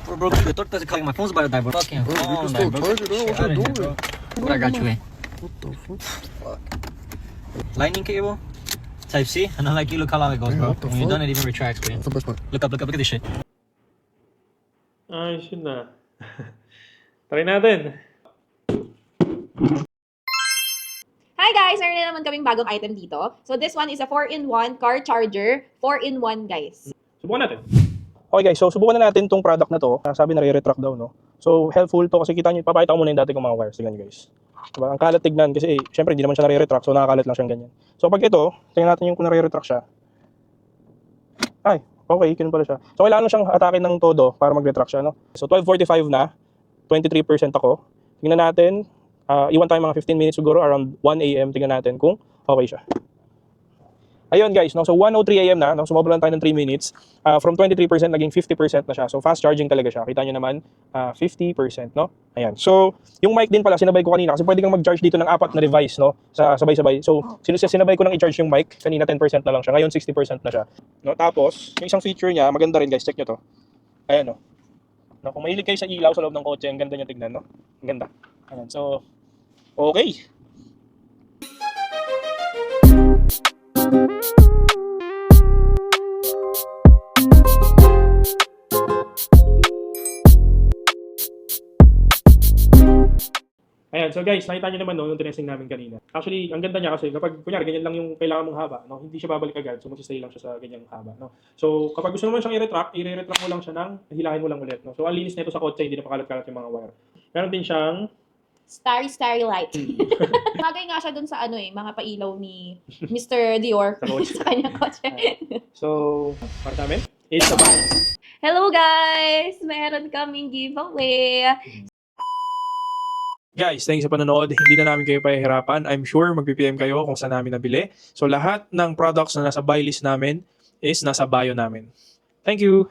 Bro, you thought that calling my phone's about to die, bro. Fucking Bro, you phone, can still bro. charge it, bro. What Shit outta you here, doing? bro. I got you, eh. What the fuck? Lightning cable? Type C? I know, like, you look how long it goes, Yeah, bro. what the When you're fuck? done, it even retracts, bro. That's the best part. Look up, look at this shit. Ayos yun na. Try natin. Hi guys! Meron na naman kaming bagong item dito. So this one is a 4-in-1 car charger. 4-in-1 guys. Subukan natin. Okay guys, so subukan na natin tong product na to. Sabi na re-retract daw, no? So helpful to kasi kita nyo, papakita ko muna yung dati kong mga wires. Tingnan nyo guys. Diba? Ang kalat tignan kasi syempre hindi naman siya nare-retract, so nakakalat lang siyang ganyan. So pag ito, tingnan natin yung kung nare-retract siya. Ay, okay, ganun pala siya. So kailangan lang siyang atakin ng todo para mag-retract siya, no? So 12:45 na, 23% ako. Tingnan natin, iwan tayo mga 15 minutes siguro, around 1 AM, tingnan natin kung okay siya. Ayun guys, no? So 1:03 AM na, no? Sumobra lang tayo ng 3 minutes. From 23% naging 50% na siya. So fast charging talaga siya. Kita nyo naman, 50%, no? Ayan. So, yung mic din pala, sinabay ko kanina kasi pwede kang mag-charge dito ng 4 na device, no? Sa sabay-sabay. So, sinabay ko nang i-charge yung mic. Kanina 10% na lang siya. Ngayon 60% na siya. No? Tapos, yung isang feature niya, maganda rin guys. Check nyo to. Ayan, no? No? Kung mahilig kayo sa ilaw sa loob ng kotse, ang ganda niya tignan, no? Ang ganda. Ayan. So, okay. Ayan, so guys, nakita nyo naman no, yung tinesting namin kanina. Actually, ang ganda niya kasi kapag, kunyari, ganyan lang yung kailangan mong haba, no? Hindi siya babalik agad, so magsistay lang siya sa ganyang haba, no? So, kapag gusto mo siyang i-retract, i-retract mo lang siya ng, hilahin mo lang ulit, no? So, ang linis nito sa kotse, hindi na pakalat-kalat yung mga wire. Meron din siyang, Starry light. Bagay nga siya dun sa ano mga pailaw ni Mr. Dior Sa kotse. sa kanyang kotse. so, para sa amin, it's a box. Hello guys! Meron kaming giveaway. Guys, thanks sa panonood. Hindi na namin kayo pahihirapan. I'm sure mag-PM kayo kung saan namin nabili. So, lahat ng products na nasa buy list namin is nasa bio namin. Thank you!